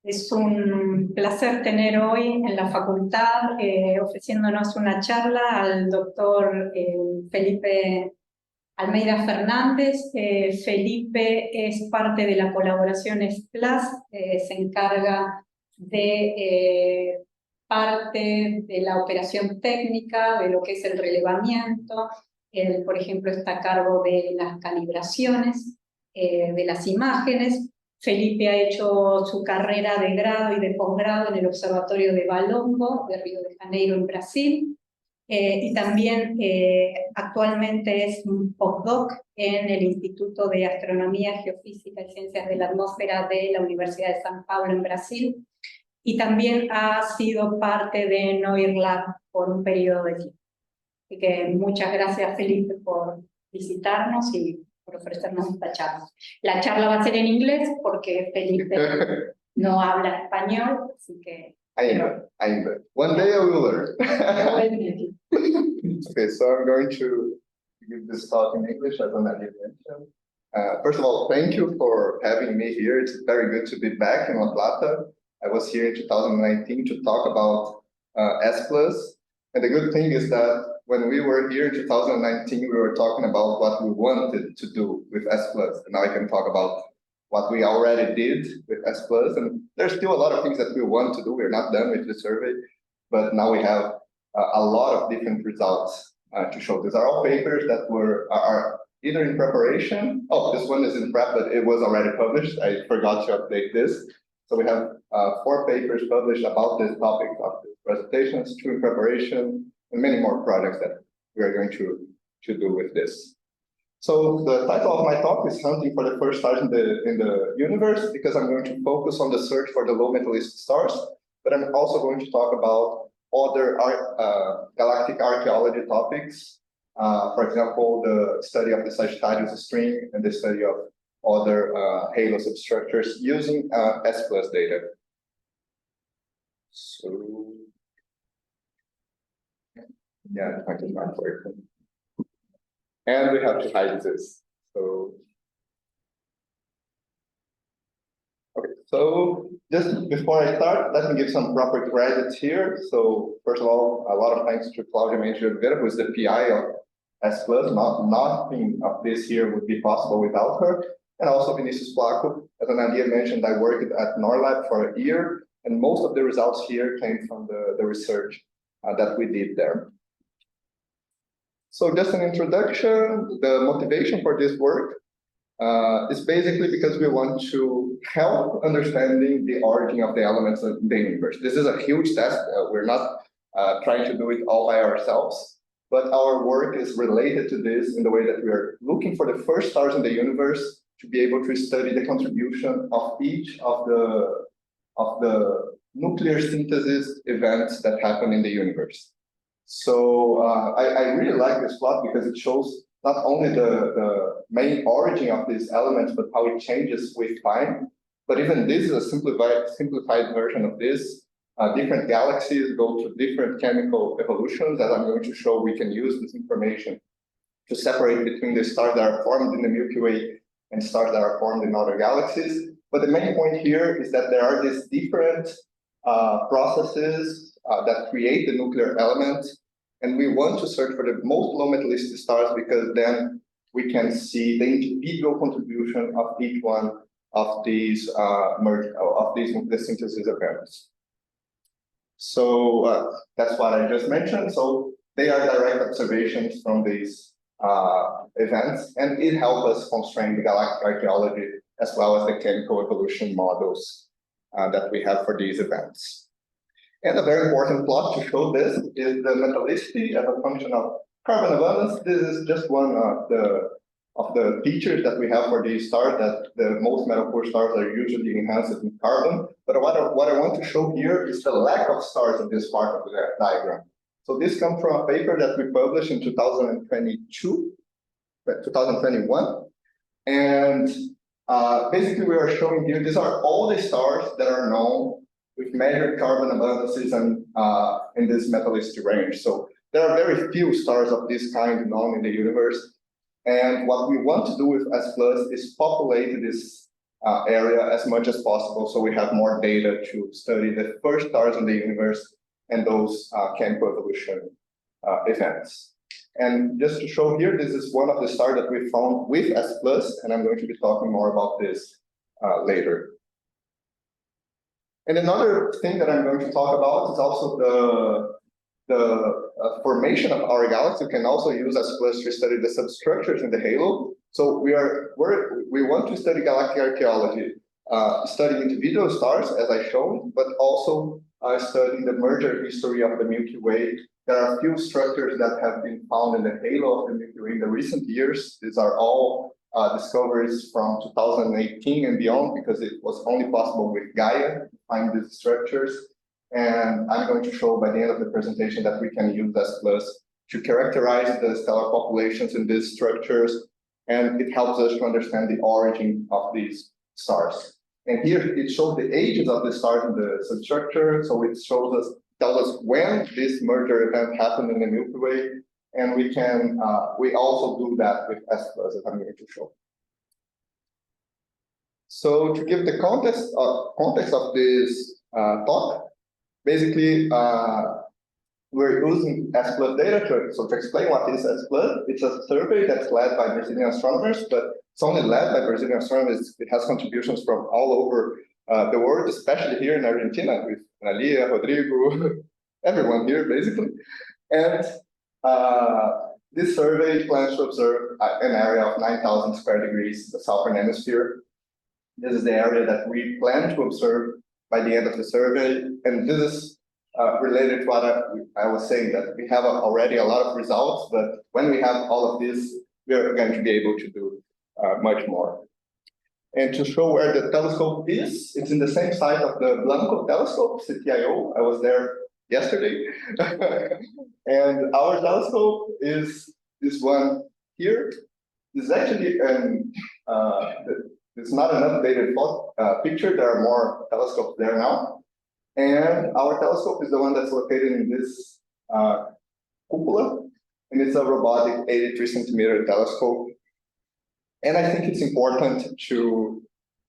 Es un placer tener hoy en la facultad ofreciéndonos una charla al doctor Felipe Almeida Fernández. Felipe es parte de la colaboración S-PLUS, se encarga de parte de la operación técnica, de lo que es el relevamiento. Él, por ejemplo, está a cargo de las calibraciones de las imágenes. Felipe ha hecho su carrera de grado y de posgrado en el Observatorio de Balongo, de Río de Janeiro, en Brasil. Y también actualmente es un postdoc en el Instituto de Astronomía, Geofísica y Ciencias de la Atmósfera de la Universidad de San Pablo, en Brasil. Y también ha sido parte de NOIRLab por un periodo de tiempo. Así que muchas gracias, Felipe, por visitarnos y por ofrecernos esta charla. La charla va a ser en inglés porque Felipe no habla español, así que... I know. One day I will learn. Okay, so I'm going to give this talk in English, as Anna mentioned. First of all, thank you for having me here. It's very good to be back in La Plata. I was here in 2019 to talk about S-PLUS. And the good thing is that when we were here in 2019, we were talking about what we wanted to do with S-PLUS. And now I can talk about what we already did with S-PLUS. And there's still a lot of things that we want to do. We're not done with the survey, but now we have a lot of different results to show. These are all papers that are either in preparation. Oh, this one is in prep, but it was already published. I forgot to update this. So we have 4 papers published about this topic of the presentations, 2 in preparation, and many more projects that we are going to do with this. So the title of my talk is Hunting for the First Stars in the Universe, because I'm going to focus on the search for the low metallicity stars, but I'm also going to talk about other galactic archaeology topics. For example, the study of the Sagittarius string and the study of other halo substructures using S-PLUS data. So, yeah, I can not work. And we have to hide this. So, okay. So just before I start, let me give some proper credits here. So first of all, a lot of thanks to Claudia Mendes-Oliveira, who is the PI of S-PLUS. Nothing of this here would be possible without her. And also Vinicius Placo. As Analia mentioned, I worked at NORLab for a year, and most of the results here came from the research that we did there. So just an introduction, the motivation for this work is basically because we want to help understanding the origin of the elements in the universe. This is a huge task. We're not trying to do it all by ourselves, but our work is related to this in the way that we are looking for the first stars in the universe to be able to study the contribution of each of the nuclear synthesis events that happen in the universe. So I really like this plot because it shows not only the main origin of these elements, but how it changes with time. But even this is a simplified version of this. Different galaxies go through different chemical evolutions. As I'm going to show, we can use this information to separate between the stars that are formed in the Milky Way and stars that are formed in other galaxies. But the main point here is that there are these different processes that create the nuclear element. And we want to search for the most low metallicity stars because then we can see the individual contribution of each one of these nuclear synthesis events. So that's what I just mentioned. So they are direct observations from these events, and it helps us constrain the galactic archaeology as well as the chemical evolution models that we have for these events. And a very important plot to show this is the metallicity as a function of carbon abundance. This is just one of the features that we have for these stars, that the most metal-poor stars are usually enhanced in carbon. But what I want to show here is the lack of stars in this part of the diagram. So this comes from a paper that we published in 2021. And basically we are showing here, these are all the stars that are known with measured carbon abundances and in this metallicity range. So there are very few stars of this kind known in the universe. And what we want to do with S-PLUS is populate this area as much as possible, so we have more data to study the first stars in the universe and those chemical evolution events. And just to show here, this is one of the stars that we found with S-PLUS, and I'm going to be talking more about this later. And another thing that I'm going to talk about is also the formation of our galaxy. We can also use S-PLUS to study the substructures in the halo. So we want to study galactic archaeology, studying individual stars, as I showed, but also studying the merger history of the Milky Way. There are a few structures that have been found in the halo of the Milky Way in the recent years. These are all discoveries from 2018 and beyond, because it was only possible with Gaia to find these structures. And I'm going to show by the end of the presentation that we can use S-PLUS to characterize the stellar populations in these structures, and it helps us to understand the origin of these stars. And here it shows the ages of the stars in the substructure, so it tells us when this merger event happened in the Milky Way, and we also do that with S-PLUS, as I'm going to show. So to give the context of this talk, basically, we're using S-PLUS data to explain what is S-PLUS. It's a survey that's led by Brazilian astronomers, but it's only led by Brazilian astronomers. It has contributions from all over the world, especially here in Argentina with Analia, Rodrigo, everyone here basically. And this survey plans to observe an area of 9,000 square degrees, the southern hemisphere. This is the area that we plan to observe by the end of the survey, and this is related to what I was saying, that we have already a lot of results, but when we have all of this, we are going to be able to do much more. And to show where the telescope is, it's in the same site of the Blanco telescope, CTIO. I was there yesterday. And our telescope is this one here. This is actually it's not an updated picture. There are more telescopes there now. And our telescope is the one that's located in this cupola, and it's a robotic 83-centimeter telescope. And I think it's important to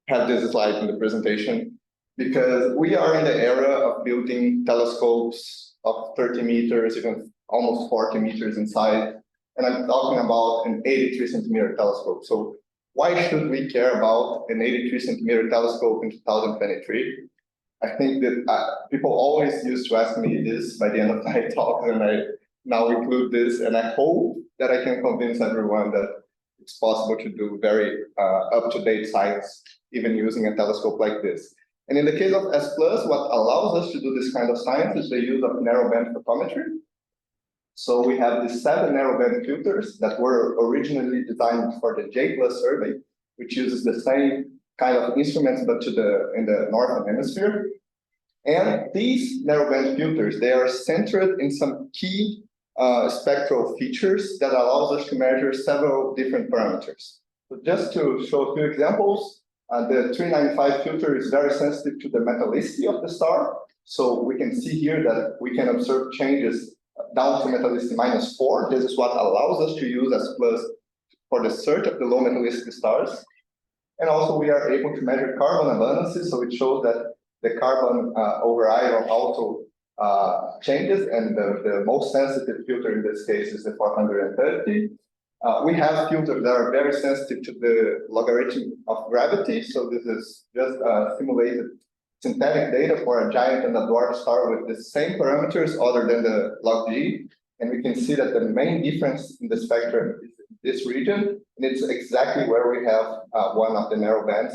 have this slide in the presentation, because we are in the era of building telescopes of 30 meters, even almost 40 meters in size. And I'm talking about an 83-centimeter telescope. So why should we care about an 83-centimeter telescope in 2023? I think that people always used to ask me this by the end of my talk, and I now include this, and I hope that I can convince everyone that it's possible to do very up-to-date science, even using a telescope like this. And in the case of S-PLUS, what allows us to do this kind of science is the use of narrowband photometry. So we have these 7 narrowband filters that were originally designed for the J+ survey, which uses the same kind of instruments, but in the northern hemisphere. And these narrowband filters, they are centered in some key spectral features that allows us to measure several different parameters. So just to show a few examples, the 395 filter is very sensitive to the metallicity of the star. So we can see here that we can observe changes down to metallicity -4. This is what allows us to use S-PLUS for the search of the low metallicity stars. And also we are able to measure carbon abundances, so it shows that the carbon over iron also changes, and the most sensitive filter in this case is the 430. We have filters that are very sensitive to the logarithm of gravity, so this is just simulated synthetic data for a giant and a dwarf star with the same parameters other than the log G, and we can see that the main difference in the spectrum is this region, and it's exactly where we have one of the narrow bands.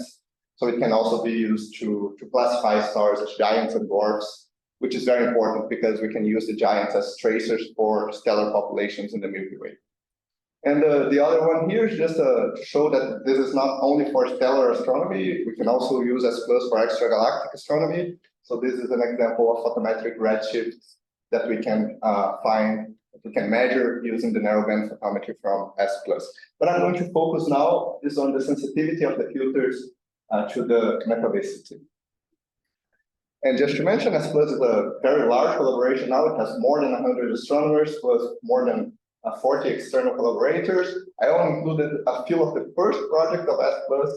So it can also be used to classify stars as giants and dwarfs, which is very important because we can use the giants as tracers for stellar populations in the Milky Way. And the other one here is just to show that this is not only for stellar astronomy, we can also use S-PLUS for extragalactic astronomy. So this is an example of photometric redshift that we can we can measure using the narrowband photometry from S-PLUS. But I'm going to focus now on the sensitivity of the filters to the metallicity. And just to mention, S-PLUS is a very large collaboration now. It has more than 100 astronomers, plus more than 40 external collaborators. I only included a few of the first projects of S-PLUS,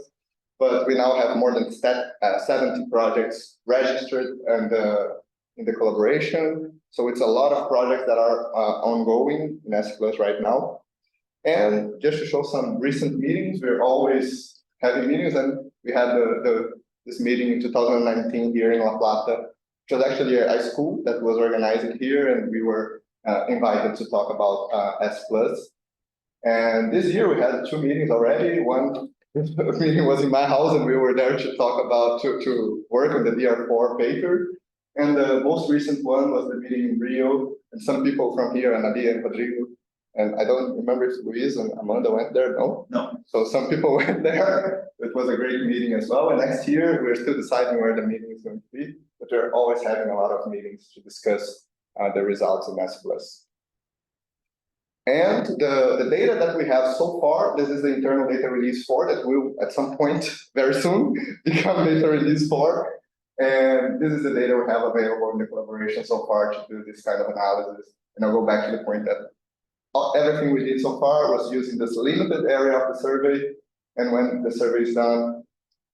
but we now have more than 70 projects registered and in the collaboration. So it's a lot of projects that are ongoing in S-PLUS right now. And just to show some recent meetings, we're always having meetings, and we had this meeting in 2019 here in La Plata, which was actually a school that was organized here, and we were invited to talk about S-PLUS. And this year we had 2 meetings already. One meeting was in my house, and we were there to talk about, to work on the DR4 paper. And the most recent one was the meeting in Rio, and some people from here, Nadia and Rodrigo, and I don't remember if Luis and Amanda went there, no? No. So some people went there. It was a great meeting as well. And next year, we're still deciding where the meeting is going to be, but we're always having a lot of meetings to discuss the results in S-PLUS. And the data that we have so far, this is the internal data release 4 that will, at some point, very soon, become data release 4. And this is the data we have available in the collaboration so far to do this kind of analysis. And I'll go back to the point that everything we did so far was using this limited area of the survey. And when the survey is done,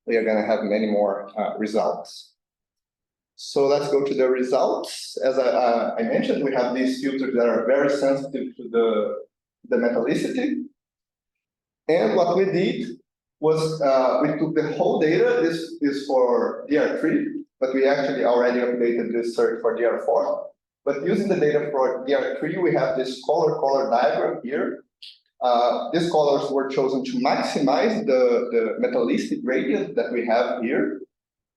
we are going to have many more results. So let's go to the results. As I mentioned, we have these filters that are very sensitive to the metallicity. And what we did was we took the whole data. This is for DR3, but we actually already updated this search for DR4. But using the data for DR3, we have this color diagram here. These colors were chosen to maximize the metallicity gradient that we have here.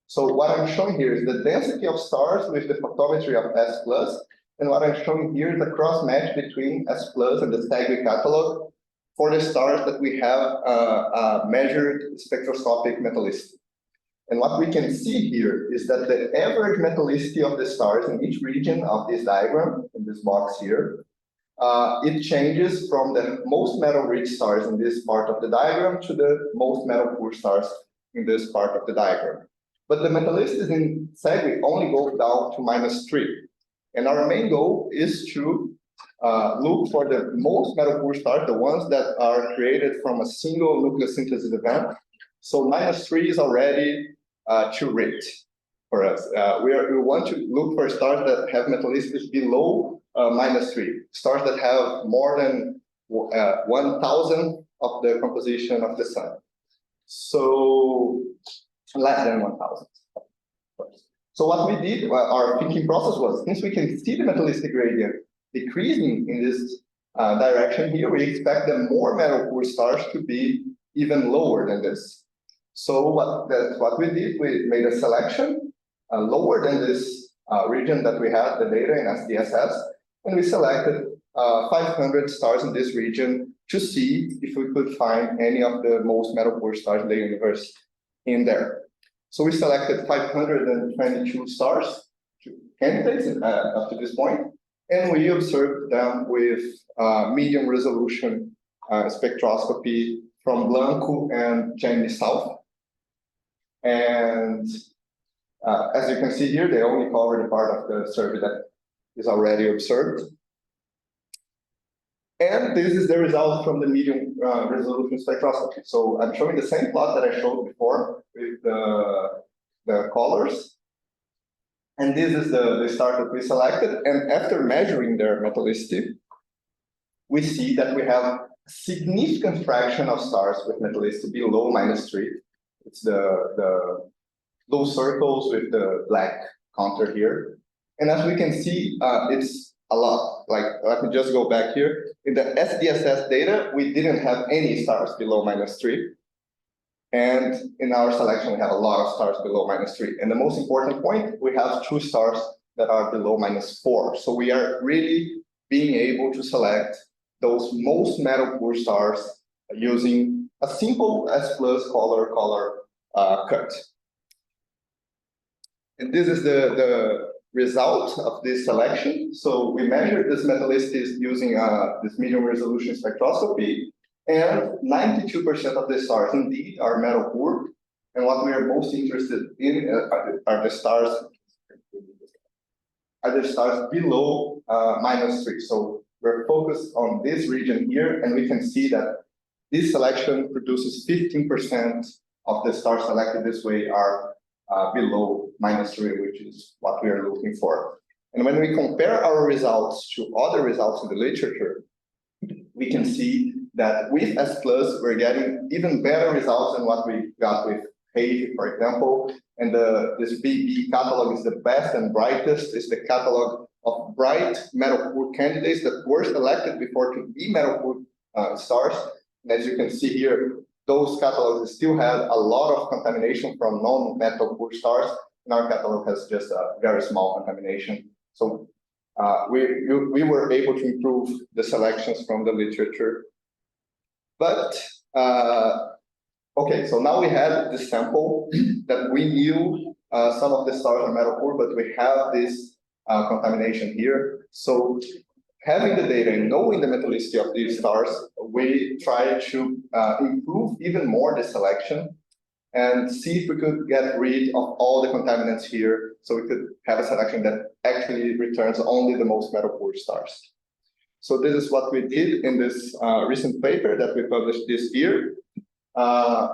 So what I'm showing here is the density of stars with the photometry of S-PLUS. And what I'm showing here is the cross match between S-PLUS and the STAGWI catalog for the stars that we have measured spectroscopic metallicity. And what we can see here is that the average metallicity of the stars in each region of this diagram, in this box here, it changes from the most metal-rich stars in this part of the diagram to the most metal-poor stars in this part of the diagram. But the metallicity in STAGWI only goes down to -3. And our main goal is to look for the most metal-poor stars, the ones that are created from a single nucleosynthesis event. So -3 is already too rich for us. We want to look for stars that have metallicity below -3, stars that have more than 1,000 of the composition of the sun. So less than 1,000. So what we did, our thinking process was, since we can see the metallicity gradient decreasing in this direction here, we expect the more metal-poor stars to be even lower than this. So what we did, we made a selection lower than this region that we had the data in SDSS, and we selected 500 stars in this region to see if we could find any of the most metal-poor stars in the universe in there. So we selected 522 stars, candidates up to this point, and we observed them with medium resolution spectroscopy from Blanco and Gemini South. And as you can see here, they only cover the part of the survey that is already observed. And this is the result from the medium resolution spectroscopy. So I'm showing the same plot that I showed before with the colors. And this is the stars that we selected. And after measuring their metallicity, we see that we have a significant fraction of stars with metallicity below -3. It's those circles with the black counter here. And as we can see, it's a lot. Like, let me just go back here. In the SDSS data, we didn't have any stars below -3. And in our selection, we have a lot of stars below -3. And the most important point, we have 2 stars that are below -4. So we are really being able to select those most metal-poor stars using a simple S-PLUS color cut. And this is the result of this selection. So we measured this metallicity using this medium resolution spectroscopy, and 92% of the stars indeed are metal-poor. And what we are most interested in are the stars below -3. So we're focused on this region here, and we can see that this selection produces 15% of the stars selected this way are below -3, which is what we are looking for. And when we compare our results to other results in the literature, we can see that with S-PLUS, we're getting even better results than what we got with Haiti, for example. And this BB catalog is the best and brightest. It's the catalog of bright metal poor candidates that were selected before to be metal poor stars. And as you can see here, those catalogs still have a lot of contamination from non-metal poor stars, and our catalog has just a very small contamination. So we were able to improve the selections from the literature. But, okay, so now we had this sample that we knew some of the stars are metal poor, but we have this contamination here. So having the data and knowing the metallicity of these stars, we try to improve even more the selection and see if we could get rid of all the contaminants here, so we could have a selection that actually returns only the most metal poor stars. So this is what we did in this recent paper that we published this year.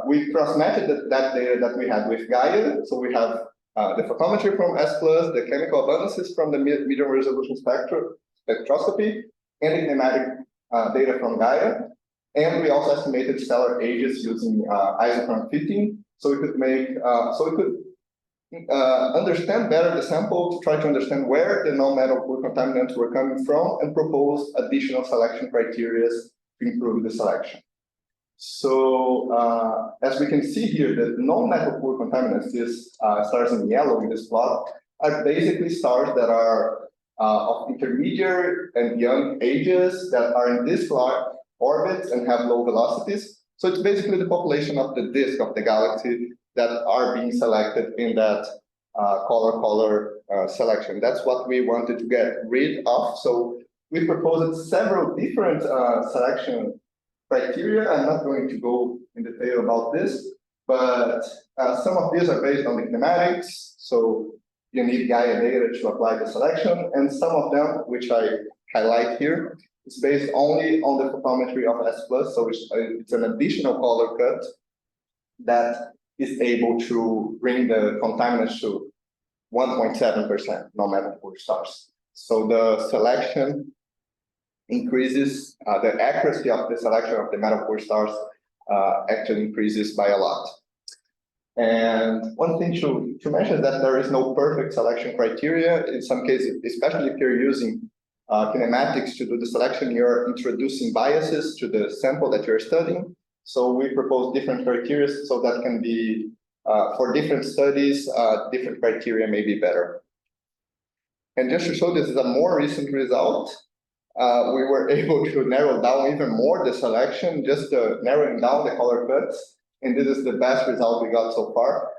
We cross-matched that data that we had with Gaia. So we have the photometry from S-PLUS, the chemical abundances from the medium resolution spectroscopy, and the kinematic data from Gaia. And we also estimated stellar ages using isochrone fitting, so we could make understand better the sample to try to understand where the non-metal poor contaminants were coming from and propose additional selection criteria to improve the selection. So as we can see here, the non-metal poor contaminants, these stars in yellow in this plot, are basically stars that are of intermediate and young ages that are in disk orbits and have low velocities. So it's basically the population of the disk of the galaxy that are being selected in that color selection. That's what we wanted to get rid of. So we proposed several different selection criteria. I'm not going to go in detail about this, but some of these are based on the kinematics. So you need Gaia data to apply the selection, and some of them, which I highlight here, is based only on the photometry of S-PLUS. So it's an additional color cut that is able to bring the contaminants to 1.7% non-metal poor stars. So the selection increases, the accuracy of the selection of the metal poor stars actually increases by a lot. And one thing to mention is that there is no perfect selection criteria. In some cases, especially if you're using kinematics to do the selection, you're introducing biases to the sample that you're studying. So we propose different criteria so that can be, for different studies, different criteria may be better. And just to show this is a more recent result, we were able to narrow down even more the selection, just narrowing down the color cuts. And this is the best result we got so far.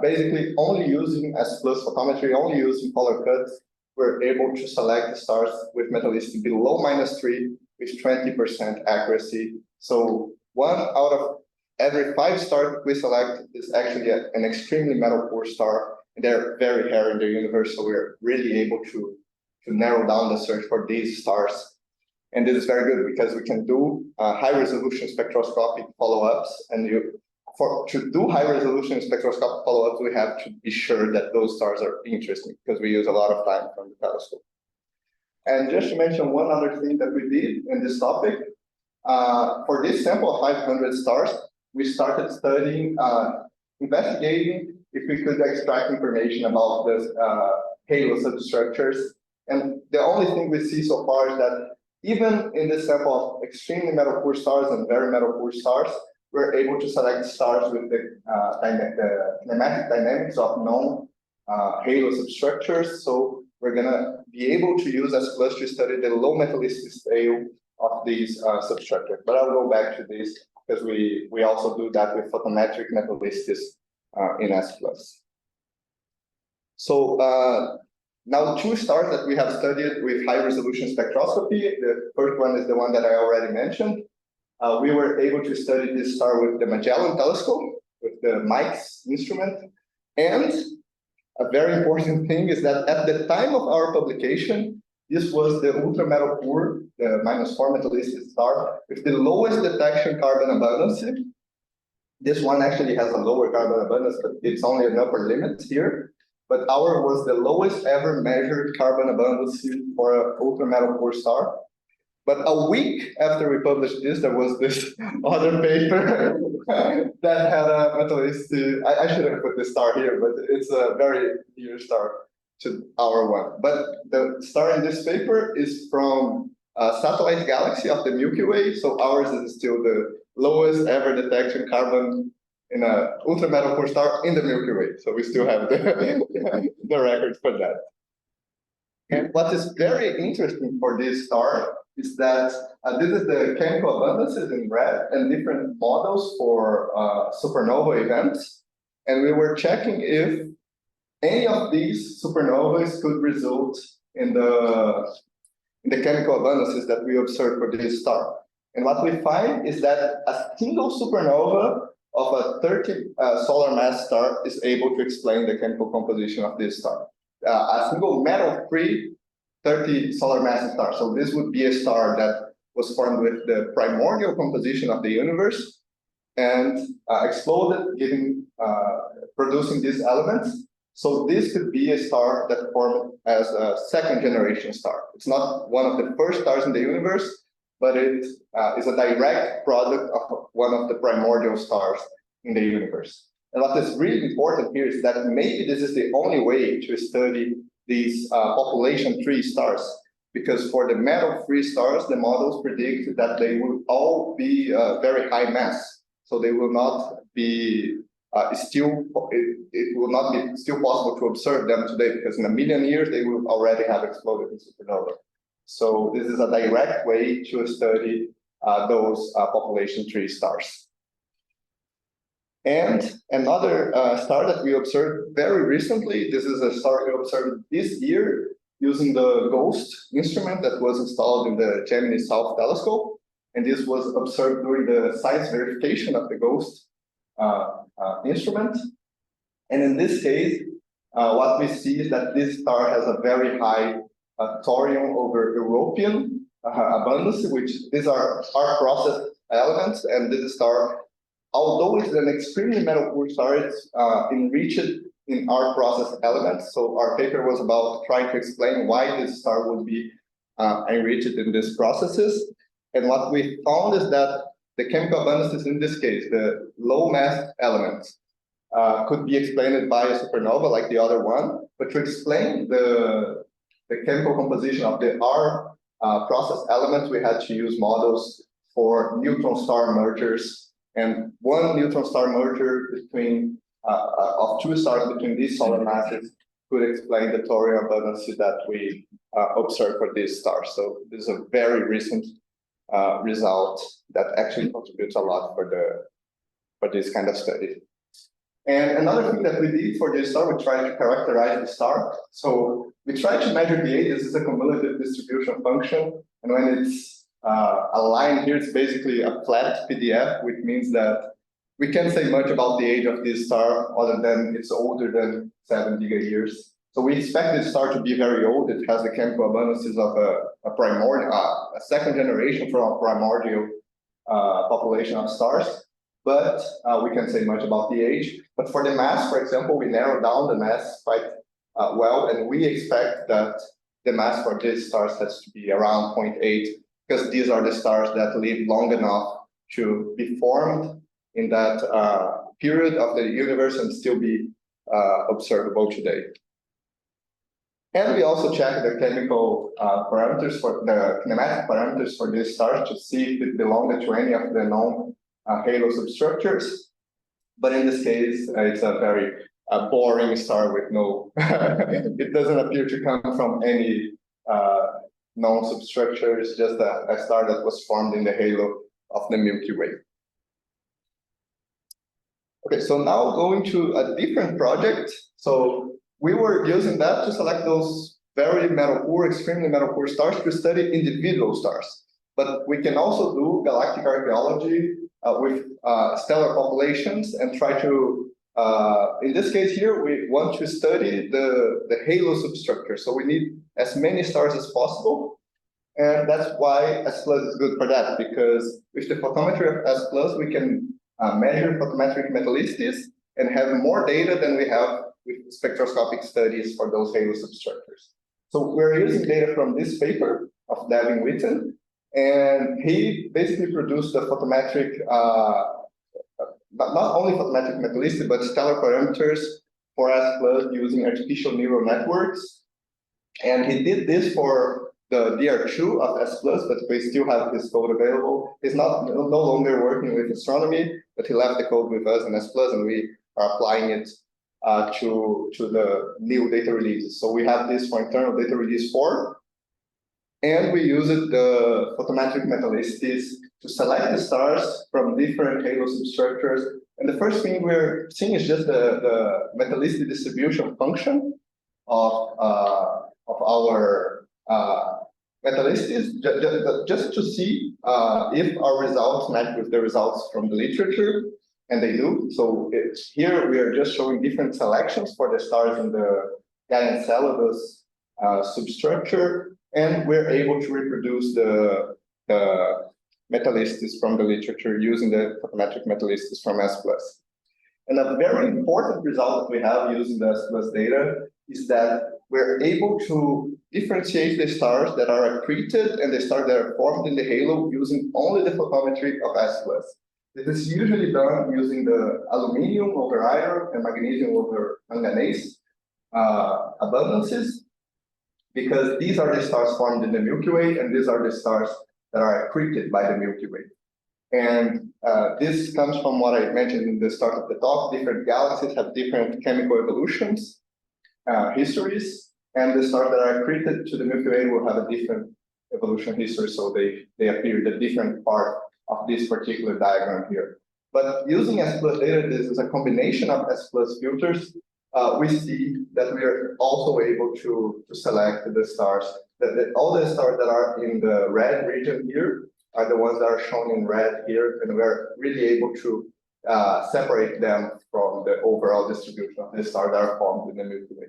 Basically, only using S-PLUS photometry, only using color cuts, we're able to select the stars with metallicity below -3 with 20% accuracy. So 1 out of every 5 stars we select is actually an extremely metal poor star. And they're very rare in the universe, so we're really able to narrow down the search for these stars. And this is very good because we can do high-resolution spectroscopic follow-ups. And to do high-resolution spectroscopic follow-ups, we have to be sure that those stars are interesting because we use a lot of time from the telescope. And just to mention one other thing that we did in this topic, for this sample of 500 stars, we started studying, investigating if we could extract information about the halo substructures. And the only thing we see so far is that even in this sample of extremely metal poor stars and very metal poor stars, we're able to select stars with the kinematic dynamics of known halo substructures. So we're going to be able to use S-PLUS to study the low metallicity scale of these substructures. But I'll go back to this because we also do that with photometric metallicities in S-PLUS. So now 2 stars that we have studied with high resolution spectroscopy. The first one is the one that I already mentioned. We were able to study this star with the Magellan telescope, with the MICE instrument. And a very important thing is that at the time of our publication, this was the ultra metal poor, the -4 metallicity star, with the lowest detection carbon abundance. This one actually has a lower carbon abundance, but it's only an upper limit here. But ours was the lowest ever measured carbon abundance for an ultra-metal poor star. But a week after we published this, there was this other paper that had a metallicity. I shouldn't put this star here, but it's a very near star to our one. But the star in this paper is from a satellite galaxy of the Milky Way. So ours is still the lowest ever detection carbon in an ultra-metal poor star in the Milky Way. So we still have the record for that. And what is very interesting for this star is that this is the chemical abundances in red and different models for supernova events. And we were checking if any of these supernovas could result in the chemical abundances that we observed for this star. And what we find is that a single supernova of a 30 solar mass star is able to explain the chemical composition of this star. A single metal-free 30 solar mass star. So this would be a star that was formed with the primordial composition of the universe and exploded, producing these elements. So this could be a star that formed as a second generation star. It's not one of the first stars in the universe, but it is a direct product of one of the primordial stars in the universe. And what is really important here is that maybe this is the only way to study these population tree stars, because for the metal-free stars, the models predict that they will all be very high mass. So they will not be it will not be still possible to observe them today, because in a million years they will already have exploded in supernova. So this is a direct way to study those population tree stars. And another star that we observed very recently, this is a star we observed this year using the GHOST instrument that was installed in the Gemini South telescope. And this was observed during the science verification of the GHOST instrument. And in this case, what we see is that this star has a very high thorium over European abundance, which these are processed elements. And this star, although it's an extremely metal poor star, it's enriched in our processed elements. So our paper was about trying to explain why this star would be enriched in these processes. And what we found is that the chemical abundances in this case, the low mass elements, could be explained by a supernova like the other one. But to explain the chemical composition of the R process elements, we had to use models for neutron star mergers. And one neutron star merger between of two stars between these solar masses could explain the thorium abundance that we observed for this star. So this is a very recent result that actually contributes a lot for this kind of study. And another thing that we did for this star, we tried to characterize the star. So we tried to measure the age. This is a cumulative distribution function, and when it's a line here, it's basically a flat PDF, which means that we can't say much about the age of this star other than it's older than 7 gigayears. So we expect this star to be very old. It has the chemical abundances of a primordial, a second generation from a primordial population of stars. But we can't say much about the age. But for the mass, for example, we narrowed down the mass quite well, and we expect that the mass for these stars has to be around 0.8, because these are the stars that live long enough to be formed in that period of the universe and still be observable today. And we also check the chemical parameters for the kinematic parameters for these stars to see if it belongs to any of the known halo substructures. But in this case, it's a very boring star with no, it doesn't appear to come from any known substructure. It's just a star that was formed in the halo of the Milky Way. Okay, so now going to a different project. So we were using that to select those very metal poor, extremely metal poor stars to study individual stars. But we can also do galactic archaeology with stellar populations and try to, in this case here, we want to study the halo substructure. So we need as many stars as possible. And that's why S-PLUS is good for that, because with the photometry of S-PLUS, we can measure photometric metallicities and have more data than we have with spectroscopic studies for those halo substructures. So we're using data from this paper of Devin Witten, and he basically produced the photometric, not only photometric metallicity, but stellar parameters for S-PLUS using artificial neural networks. And he did this for the DR2 of S-PLUS, but we still have his code available. He's no longer working with astronomy, but he left the code with us in S-PLUS, and we are applying it to the new data releases. So we have this for internal data release 4, and we use the photometric metallicities to select the stars from different halo substructures. And the first thing we're seeing is just the metallicity distribution function of our metallicities, just to see if our results match with the results from the literature. And they do. So here we are just showing different selections for the stars in the Gaia Enceladus substructure, and we're able to reproduce the metallicities from the literature using the photometric metallicities from S-PLUS. And a very important result that we have using the S-PLUS data is that we're able to differentiate the stars that are accreted and the stars that are formed in the halo using only the photometry of S-PLUS. This is usually done using the aluminum over iron and magnesium over manganese abundances, because these are the stars formed in the Milky Way, and these are the stars that are accreted by the Milky Way. And this comes from what I mentioned in the start of the talk. Different galaxies have different chemical evolutions, histories, and the stars that are accreted to the Milky Way will have a different evolution history, so they appear at different part of this particular diagram here. But using S-PLUS data, this is a combination of S-PLUS filters. We see that we are also able to select the stars. All the stars that are in the red region here are the ones that are shown in red here, and we're really able to separate them from the overall distribution of the stars that are formed in the Milky Way.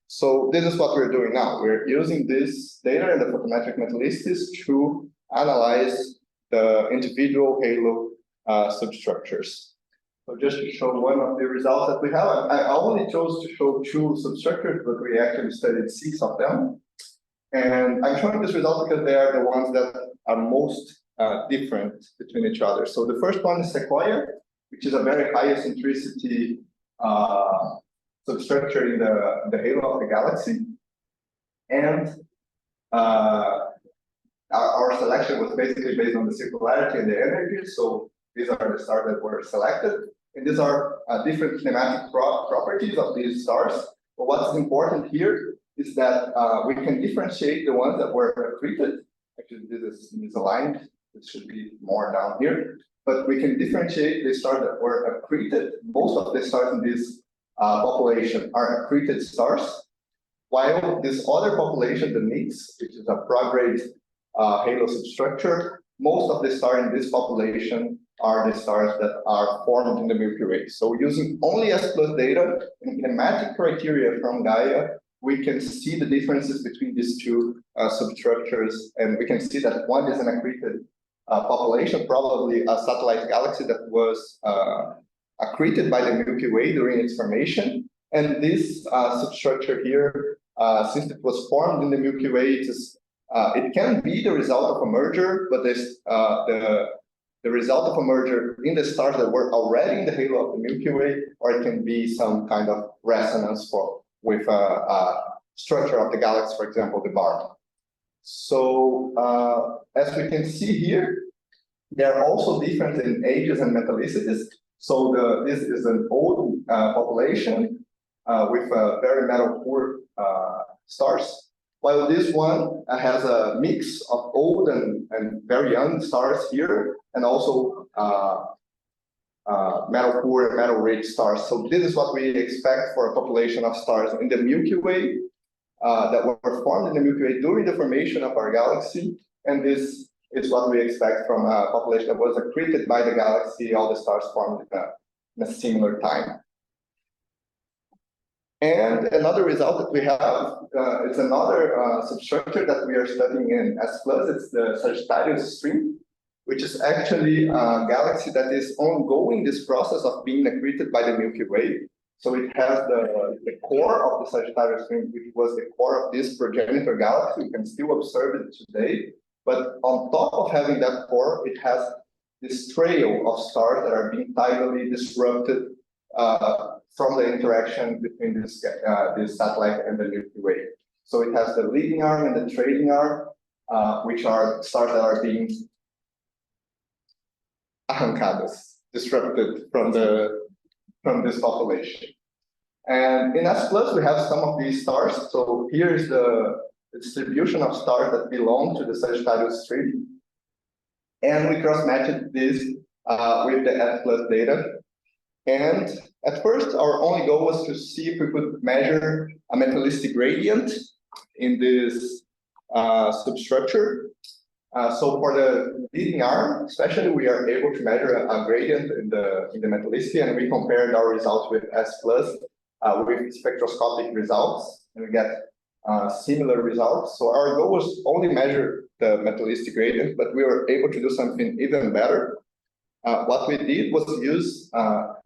So this is what we're doing now. We're using this data and the photometric metallicities to analyze the individual halo substructures. So just to show one of the results that we have, I only chose to show 2 substructures, but we actually studied 6 of them. And I'm showing this result because they are the ones that are most different between each other. So the first one is Sequoia, which is a very high eccentricity substructure in the halo of the galaxy. And our selection was basically based on the circularity and the energy. So these are the stars that were selected. And these are different kinematic properties of these stars. But what's important here is that we can differentiate the ones that were accreted. Actually, this is misaligned. It should be more down here. But we can differentiate the stars that were accreted. Most of the stars in this population are accreted stars, while this other population, the NICS, which is a prograde halo substructure, most of the stars in this population are the stars that are formed in the Milky Way. So using only S-PLUS data and kinematic criteria from Gaia, we can see the differences between these 2 substructures, and we can see that one is an accreted population, probably a satellite galaxy that was accreted by the Milky Way during its formation. And this substructure here, since it was formed in the Milky Way, it can be the result of a merger, but the result of a merger in the stars that were already in the halo of the Milky Way, or it can be some kind of resonance with a structure of the galaxy, for example, the barn. So as we can see here, they are also different in ages and metallicities. So this is an old population with very metal poor stars, while this one has a mix of old and very young stars here, and also metal poor and metal rich stars. So this is what we expect for a population of stars in the Milky Way that were formed in the Milky Way during the formation of our galaxy. And this is what we expect from a population that was accreted by the galaxy, all the stars formed in a similar time. And another result that we have is another substructure that we are studying in S-PLUS. It's the Sagittarius string. which is actually a galaxy that is ongoing this process of being accreted by the Milky Way. So it has the core of the Sagittarius ring, which was the core of this progenitor galaxy. You can still observe it today. But on top of having that core, it has this trail of stars that are being tidally disrupted from the interaction between this satellite and the Milky Way. So it has the leading arm and the trailing arm, which are stars that are being arrancadas, disrupted from this population. And in S-PLUS, we have some of these stars. So here is the distribution of stars that belong to the Sagittarius string. And we cross-matched this with the S-PLUS data. And at first, our only goal was to see if we could measure a metallicity gradient in this substructure. So for the leading arm, especially, we are able to measure a gradient in the metallicity, and we compared our results with S-PLUS with spectroscopic results, and we get similar results. So our goal was only measure the metallicity gradient, but we were able to do something even better. What we did was use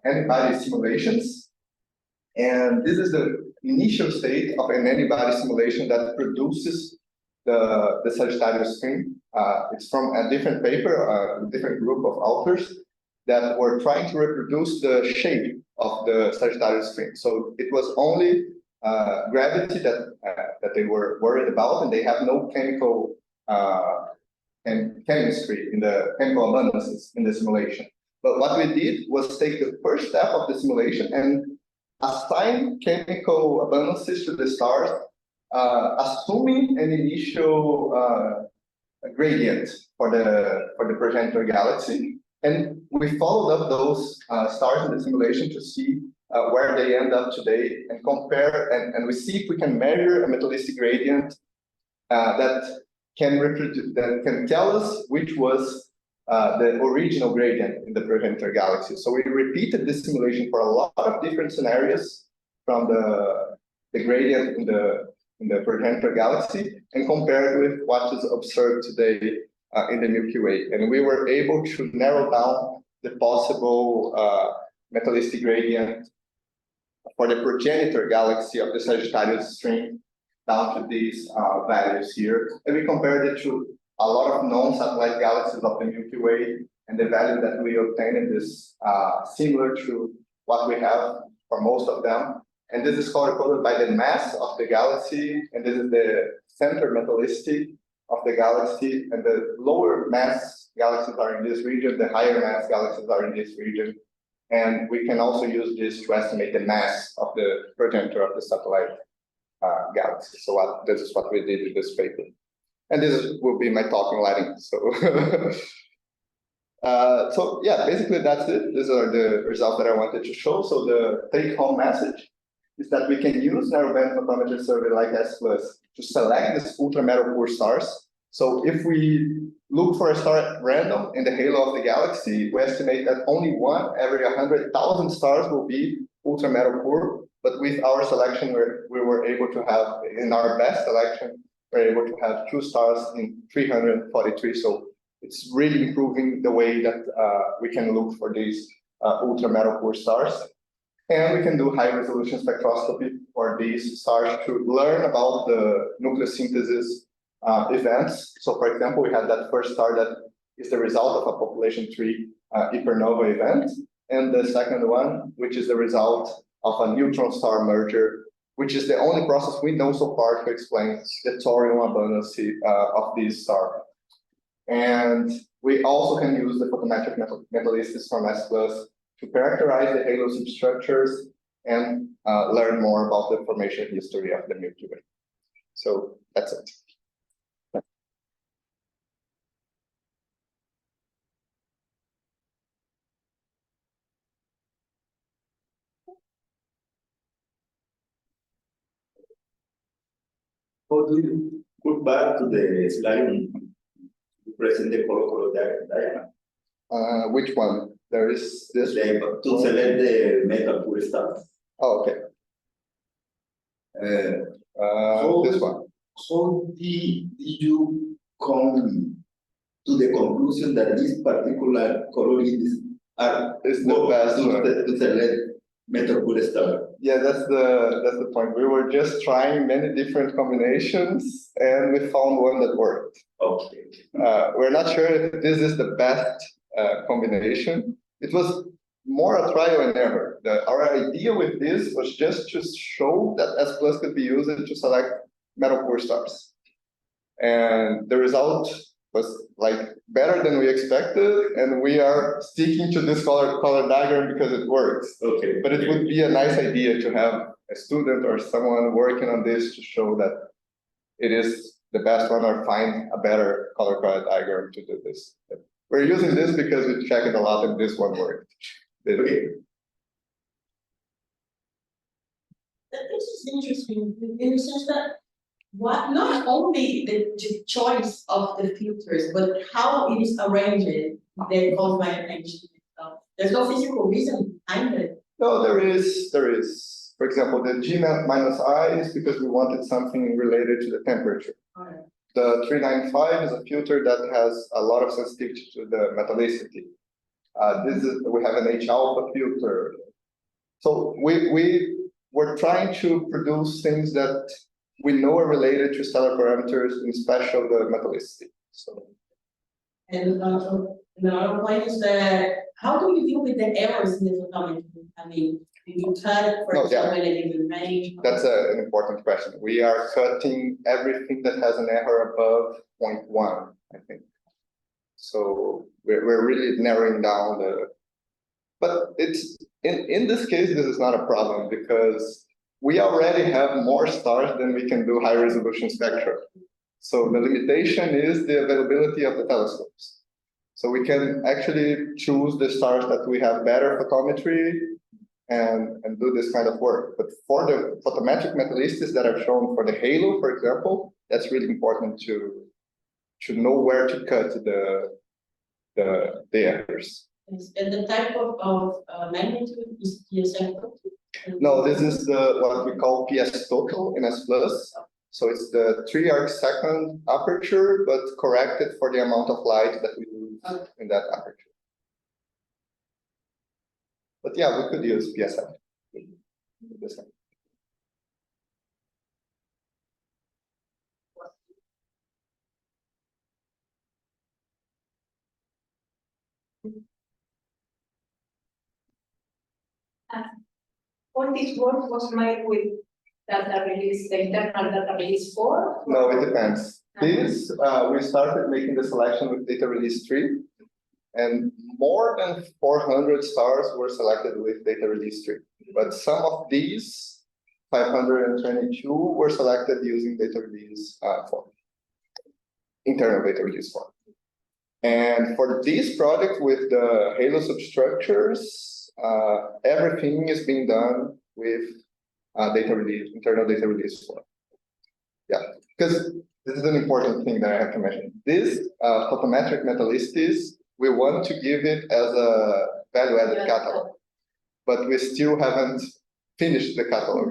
antibody simulations, and this is the initial state of an antibody simulation that produces the Sagittarius string. It's from a different paper, a different group of authors that were trying to reproduce the shape of the Sagittarius string. So it was only gravity that they were worried about, and they have no chemical and chemistry in the chemical abundances in the simulation. But what we did was take the first step of the simulation and assign chemical abundances to the stars, assuming an initial gradient for the progenitor galaxy. And we followed up those stars in the simulation to see where they end up today and compare, and we see if we can measure a metallicity gradient that can reproduce, that can tell us which was the original gradient in the progenitor galaxy. So we repeated this simulation for a lot of different scenarios from the gradient in the progenitor galaxy and compared with what is observed today in the Milky Way. And we were able to narrow down the possible metallicity gradient for the progenitor galaxy of the Sagittarius string down to these values here. And we compared it to a lot of known satellite galaxies of the Milky Way, and the value that we obtained is similar to what we have for most of them. And this is coded by the mass of the galaxy, and this is the center metallicity of the galaxy, and the lower mass galaxies are in this region, the higher mass galaxies are in this region. And we can also use this to estimate the mass of the progenitor of the satellite galaxy. So this is what we did with this paper. And will be my talking lighting. So, so yeah, basically that's it. These are the results that I wanted to show. So the take-home message is that we can use narrowband photometry survey like S-PLUS to select these ultra-metal poor stars. So if we look for a star at random in the halo of the galaxy, we estimate that only one every 100,000 stars will be ultra-metal poor. But with our selection, we were able to have, in our best selection, we're able to have 2 stars in 343. So it's really improving the way that we can look for these ultra-metal poor stars. And we can do high-resolution spectroscopy for these stars to learn about the nucleosynthesis events. So, for example, we had that first star that is the result of a population tree hypernova event, and the second one, which is the result of a neutron star merger, which is the only process we know so far to explain the thorium abundance of these stars. And we also can use the photometric metallicities from S-PLUS to characterize the halo substructures and learn more about the formation history of the Milky Way. So that's it. How do you put back to the slide to present the color diagram? Which one? There is this. To select the metal poor stars. Oh, okay. This one. How did you come to the conclusion that this particular color is the best one. To select metal star. Yeah, that's the point. We were just trying many different combinations, and we found one that worked. Okay. We're not sure if this is the best combination. It was more a trial and error. Our idea with this was just to show that S+ could be used to select metal core stars. And the result was like better than we expected, and we are sticking to this color diagram because it works. Okay. But it would be a nice idea to have a student or someone working on this to show that it is the best one, or find a better color diagram to do this. We're using this because we checked it a lot and this one worked. Okay. This is interesting in the sense that not only the choice of the filters, but how it is arranged, the cosmology stuff. There's no physical reason behind it. No, there is. For example, the G-I is because we wanted something related to the temperature. Okay. The 395 is a filter that has a lot of sensitivity to the metallicity. We have an H-alpha filter. So we were trying to produce things that we know are related to stellar parameters, in special the metallicity. So. And another point is that how do you deal with the errors in the photometry? I mean, do you cut, for example, a given range? That's an important question. We are cutting everything that has an error above 0.1, I think. So we're really narrowing down but it's in this case, this is not a problem because we already have more stars than we can do high resolution spectra. So the limitation is the availability of the telescopes. So we can actually choose the stars that we have better photometry and do this kind of work. But for the photometric metallicities that are shown for the halo, for example, that's really important to know where to cut the errors. And the type of magnitude is PSM total? No, this is what we call PS total in S+. So it's the 3 arcsecond aperture, but corrected for the amount of light that we lose in that aperture. But yeah, we could use PSM. All this work was made with data release, the internal data release 4? No, it depends. This, we started making the selection with data release 3, and more than 400 stars were selected with data release 3. But some of these, 522, were selected using data release 4, internal data release 4. And for this project with the halo substructures, everything is being done with internal data release 4. Yeah, because this is an important thing that I have to mention. This photometric metallicities, we want to give it as a value-added catalog, but we still haven't finished the catalog.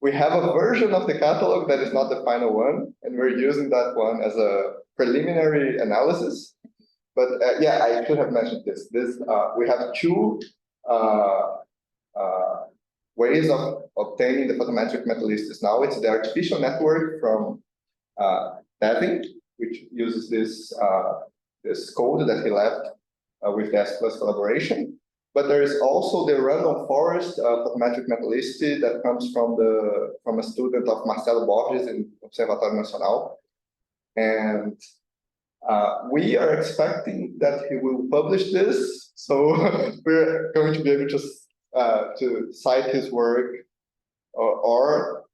We have a version of the catalog that is not the final one, and we're using that one as a preliminary analysis. But yeah, I should have mentioned this. We have two ways of obtaining the photometric metallicities now. It's the artificial network from Devin, which uses this code that he left with the S+ collaboration. But there is also the random forest photometric metallicity that comes from a student of Marcelo Borges in Observatório Nacional. And we are expecting that he will publish this, so we're going to be able to cite his work, or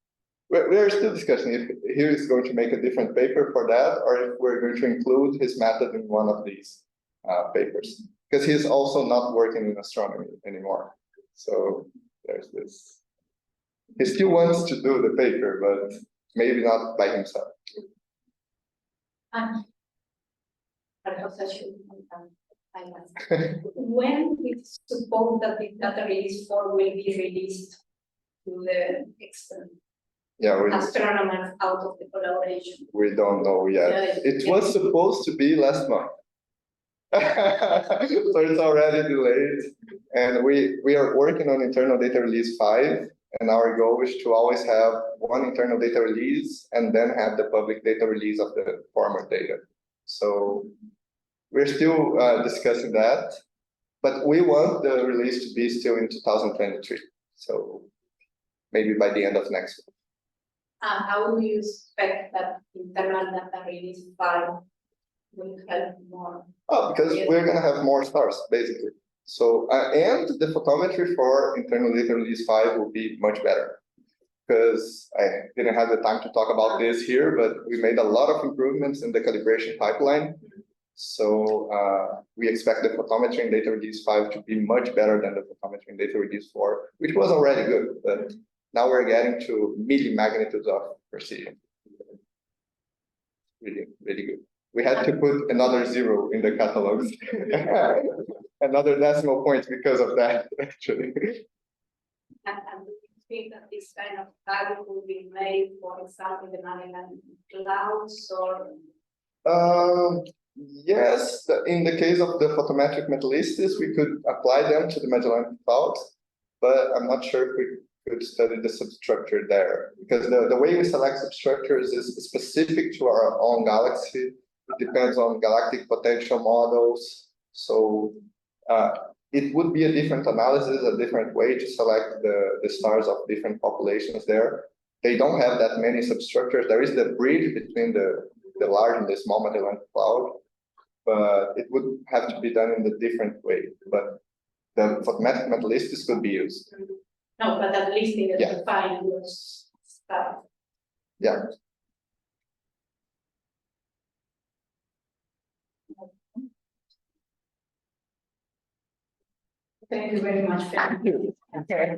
we're still discussing if he is going to make a different paper for that, or if we're going to include his method in one of these papers, because he's also not working in astronomy anymore. So there's this. He still wants to do the paper, but maybe not by himself. When we suppose that the data release 4 will be released to the extent? Yeah, astronomers out of the collaboration. we don't know yet. Yeah, It was supposed to be last month. So it's already delayed. And we are working on internal data release 5. And our goal is to always have one internal data release and then have the public data release of the former data. So we're still discussing that, but we want the release to be still in 2023. So maybe by the end of next year. How do you expect that internal data release 5 will help more? Oh, because we're going to have more stars, basically. So, and the photometry for internal data release 5 will be much better. Because I didn't have the time to talk about this here, but we made a lot of improvements in the calibration pipeline. So we expect the photometry in data release 5 to be much better than the photometry in data release 4, which was already good, but now we're getting to millimagnitudes of precision. Really, really good. We had to put another 0 in the catalogs, another decimal point because of that, actually. And do you think that this kind of value will be made, for example, in the Magellan-Clay or? Yes, in the case of the photometric metallicities, we could apply them to the Magellan-Clay, but I'm not sure if we could study the substructure there, because the way we select substructures is specific to our own galaxy. It depends on galactic potential models. So it would be a different analysis, a different way to select the stars of different populations there. They don't have that many substructures. There is the bridge between the large and the small Magellan cloud, but it would have to be done in a different way. But the photometric metallicities could be used. No, but at least in the Yeah. define those stuff. Yeah. Thank you very much. Thank you. Okay.